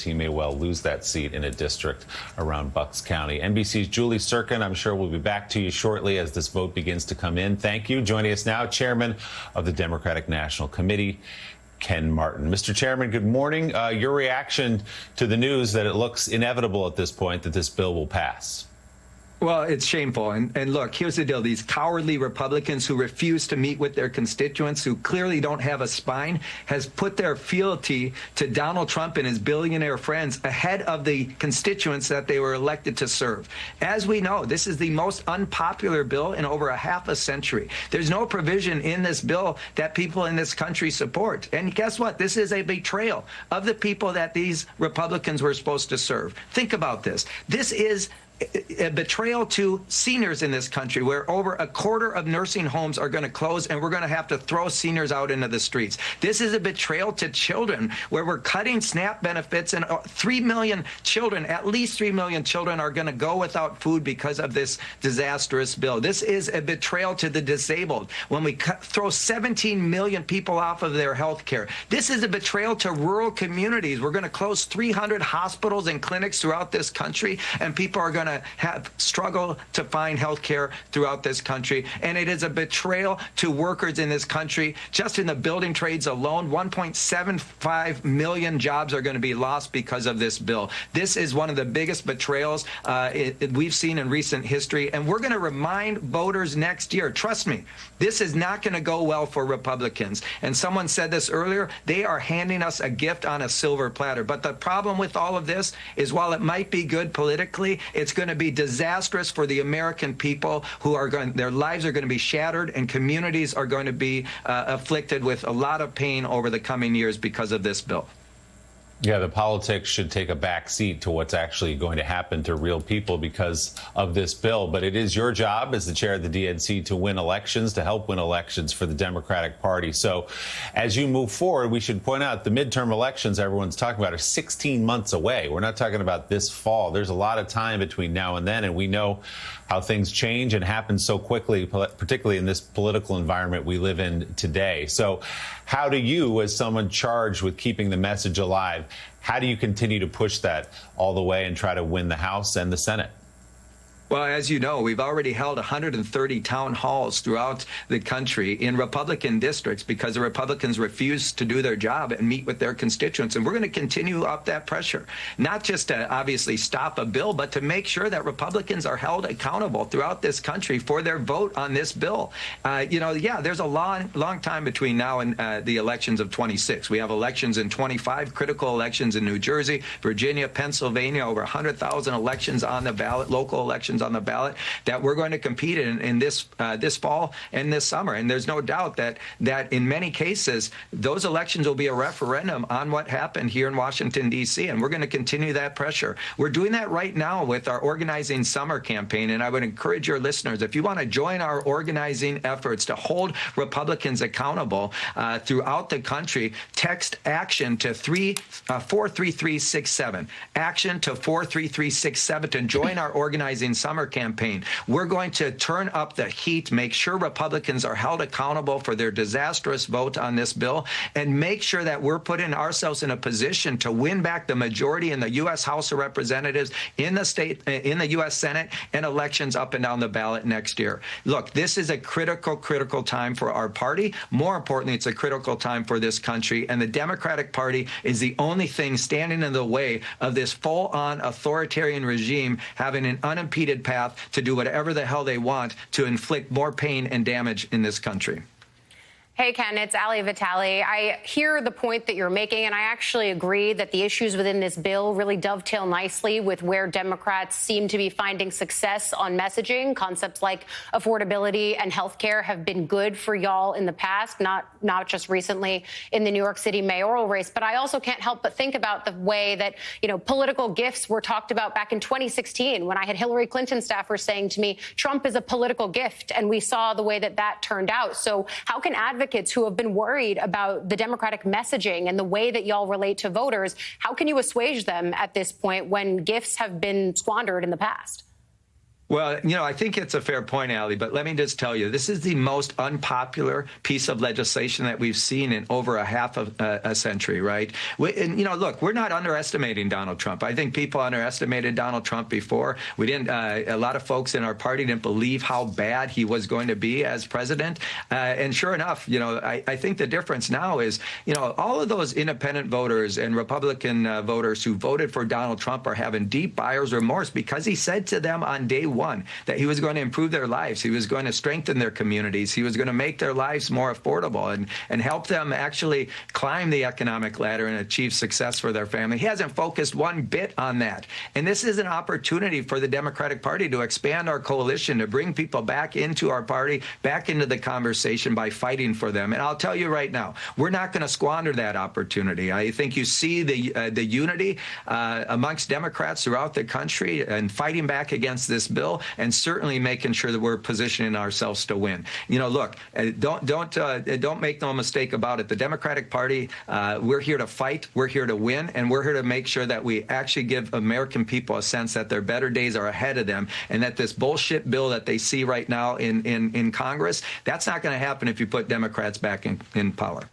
he may well lose that seat in a district around Bucks County. NBC's Julie Sirkin, I'm sure we'll be back to you shortly as this vote begins to come in. Thank you. Joining us now, Chairman of the Democratic National Committee, Ken Martin. Mr. Chairman, good morning. Your reaction to the news that it looks inevitable at this point that this bill will pass? Well, it's shameful. And look, here's the deal. These cowardly Republicans who refuse to meet with their constituents, who clearly don't have a spine, has put their fealty to Donald Trump and his billionaire friends ahead of the constituents that they were elected to serve. As we know, this is the most unpopular bill in over a half a century. There's no provision in this bill that people in this country support. And guess what? This is a betrayal of the people that these Republicans were supposed to serve. Think about this. This is a betrayal to seniors in this country, where over a quarter of nursing homes are going to close, and we're going to have to throw seniors out into the streets. This is a betrayal to children, where we're cutting SNAP benefits, and 3 million children, at least 3 million children, are going to go without food because of this disastrous bill. This is a betrayal to the disabled, when we throw 17 million people off of their health care. This is a betrayal to rural communities. We're going to close 300 hospitals and clinics throughout this country, and people are going to have struggle to find health care throughout this country. And it is a betrayal to workers in this country. Just in the building trades alone, 1.75 million jobs are going to be lost because of this bill. This is one of the biggest betrayals we've seen in recent history. And we're going to remind voters next year, trust me, this is not going to go well for Republicans. And someone said this earlier, they are handing us a gift on a silver platter. But the problem with all of this is, while it might be good politically, it's going to be disastrous for the American people, who are going, their lives are going to be shattered, and communities are going to be afflicted with a lot of pain over the coming years because of this bill. Yeah, the politics should take a back seat to what's actually going to happen to real people because of this bill. But it is your job as the chair of the DNC to win elections, to help win elections for the Democratic Party. So as you move forward, we should point out the midterm elections everyone's talking about are 16 months away. We're not talking about this fall. There's a lot of time between now and then, and we know how things change and happen so quickly, particularly in this political environment we live in today. So how do you, as someone charged with keeping the message alive, how do you continue to push that all the way and try to win the House and the Senate? Well, as you know, we've already held 130 town halls throughout the country in Republican districts because the Republicans refuse to do their job and meet with their constituents. And we're going to continue up that pressure, not just to obviously stop a bill, but to make sure that Republicans are held accountable throughout this country for their vote on this bill. Yeah, there's a long time between now and the elections of 26. We have elections in 25, critical elections in New Jersey, Virginia, Pennsylvania, over 100,000 elections on the ballot, local elections on the ballot, that we're going to compete in this fall and this summer. And there's no doubt that in many cases, those elections will be a referendum on what happened here in Washington, D.C., and we're going to continue that pressure. We're doing that right now with our Organizing Summer campaign, and I would encourage your listeners, if you want to join our organizing efforts to hold Republicans accountable throughout the country, text ACTION to 43367. ACTION to 43367 to join our Organizing Summer campaign. We're going to turn up the heat, make sure Republicans are held accountable for their disastrous vote on this bill, and make sure that we're putting ourselves in a position to win back the majority in the U.S. House of Representatives, in the U.S. Senate, and elections up and down the ballot next year. Look, this is a critical time for our party. More importantly, it's a critical time for this country, and the Democratic Party is the only thing standing in the way of this full-on authoritarian regime having an unimpeded path to do whatever the hell they want to inflict more pain and damage in this country. Hey, Ken, it's Ali Vitale. I hear the point that you're making, and I actually agree that the issues within this bill really dovetail nicely with where Democrats seem to be finding success on messaging. Concepts like affordability and health care have been good for y'all in the past, not just recently in the New York City mayoral race. But I also can't help but think about the way that, political gifts were talked about back in 2016 when I had Hillary Clinton staffers saying to me, Trump is a political gift, and we saw the way that turned out. So how can advocates who have been worried about the Democratic messaging and the way that y'all relate to voters, how can you assuage them at this point when gifts have been squandered in the past? Well, I think it's a fair point, Ali, but let me just tell you, this is the most unpopular piece of legislation that we've seen in over a half of a century, right? Look, we're not underestimating Donald Trump. I think people underestimated Donald Trump before. We didn't, a lot of folks in our party didn't believe how bad he was going to be as president. And sure enough, I think the difference now is, all of those independent voters and Republican voters who voted for Donald Trump are having deep buyer's remorse because he said to them on day one that he was going to improve their lives. He was going to strengthen their communities. He was going to make their lives more affordable and help them actually climb the economic ladder and achieve success for their family. He hasn't focused one bit on that. And this is an opportunity for the Democratic Party to expand our coalition, to bring people back into our party, back into the conversation by fighting for them. And I'll tell you right now, we're not going to squander that opportunity. I think you see the unity amongst Democrats throughout the country and fighting back against this bill, and certainly making sure that we're positioning ourselves to win. Look, don't make no mistake about it. The Democratic Party, we're here to fight, we're here to win, and we're here to make sure that we actually give American people a sense that their better days are ahead of them, and that this bullshit bill that they see right now in Congress, that's not going to happen if you put Democrats back in power.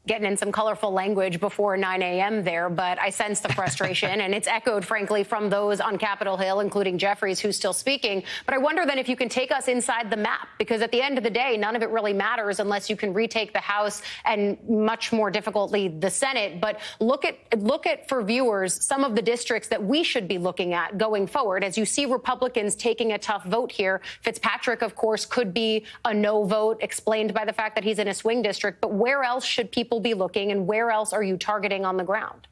Getting in some colorful language before 9 a.m. there, but I sense the frustration, and it's echoed, frankly, from those on Capitol Hill, including Jeffries, who's still speaking. But I wonder then if you can take us inside the map, because at the end of the day, none of it really matters unless you can retake the House and much more difficultly the Senate. But look at for viewers some of the districts that we should be looking at going forward. As you see Republicans taking a tough vote here, Fitzpatrick, of course, could be a no vote, explained by the fact that he's in a swing district. But where else should people be looking, and where else are you targeting on the ground?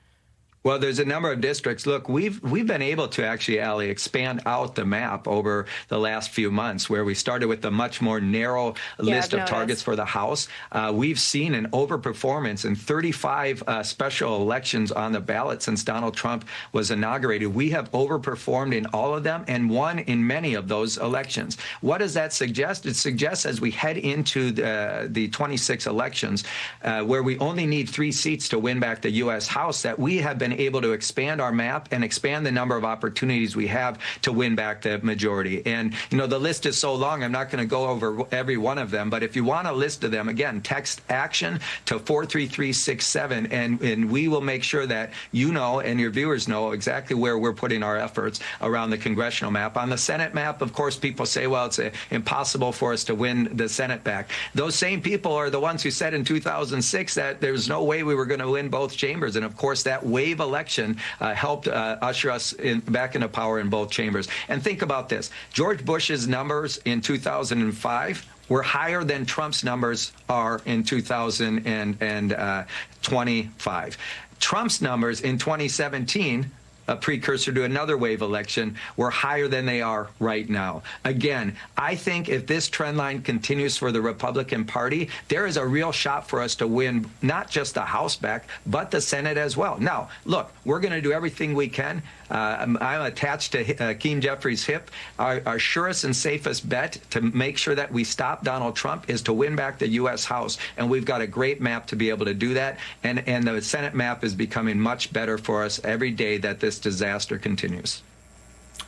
Well, there's a number of districts. Look, we've been able to actually, Ali, expand out the map over the last few months, where we started with a much more narrow list of targets for the House. We've seen an overperformance in 35 special elections on the ballot since Donald Trump was inaugurated. We have overperformed in all of them and won in many of those elections. What does that suggest? It suggests as we head into the 26 elections, where we only need 3 seats to win back the U.S. House, that we have been able to expand our map and expand the number of opportunities we have to win back the majority. And, the list is so long, I'm not going to go over every one of them. But if you want a list of them, again, text ACTION to 43367, and we will make sure that and your viewers know exactly where we're putting our efforts around the congressional map. On the Senate map, of course, people say, well, it's impossible for us to win the Senate back. Those same people are the ones who said in 2006 that there's no way we were going to win both chambers. And, of course, that wave election helped usher us back into power in both chambers. And think about this. George Bush's numbers in 2005 were higher than Trump's numbers are in 2025. Trump's numbers in 2017, a precursor to another wave election, were higher than they are right now. Again, I think if this trend line continues for the Republican Party, there is a real shot for us to win not just the House back, but the Senate as well. Now, look, we're going to do everything we can. I'm attached to Hakeem Jeffries' hip. Our surest and safest bet to make sure that we stop Donald Trump is to win back the U.S. House. And we've got a great map to be able to do that. And the Senate map is becoming much better for us every day that this disaster continues.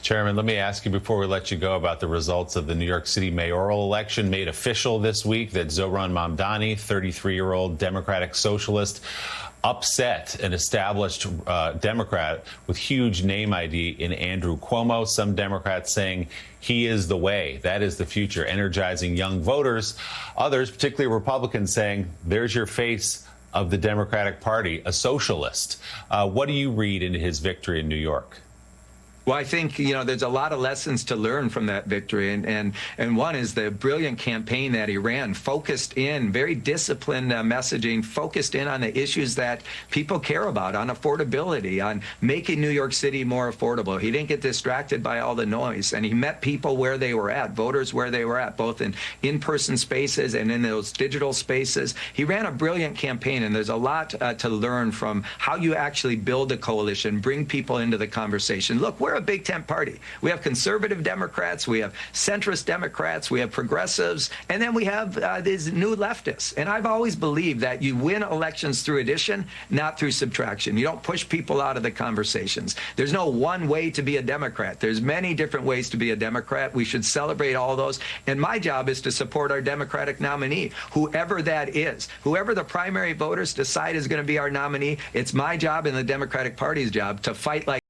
Chairman, let me ask you before we let you go about the results of the New York City mayoral election made official this week that Zohran Mamdani, 33-year-old Democratic socialist, upset an established Democrat with huge name ID in Andrew Cuomo. Some Democrats saying he is the way, that is the future, energizing young voters. Others, particularly Republicans, saying there's your face of the Democratic Party, a socialist. What do you read into his victory in New York? Well, I think, there's a lot of lessons to learn from that victory. And one is the brilliant campaign that he ran, focused in, very disciplined messaging, focused in on the issues that people care about, on affordability, on making New York City more affordable. He didn't get distracted by all the noise, and he met people where they were at, voters where they were at, both in in-person spaces and in those digital spaces. He ran a brilliant campaign, and there's a lot to learn from how you actually build a coalition, bring people into the conversation. Look, we're we're a big tent party. We have conservative Democrats, we have centrist Democrats, we have progressives, and then we have these new leftists. And I've always believed that you win elections through addition, not through subtraction. You don't push people out of the conversations. There's no one way to be a Democrat. There's many different ways to be a Democrat. We should celebrate all those. And my job is to support our Democratic nominee, whoever that is. Whoever the primary voters decide is going to be our nominee, it's my job and the Democratic Party's job to fight like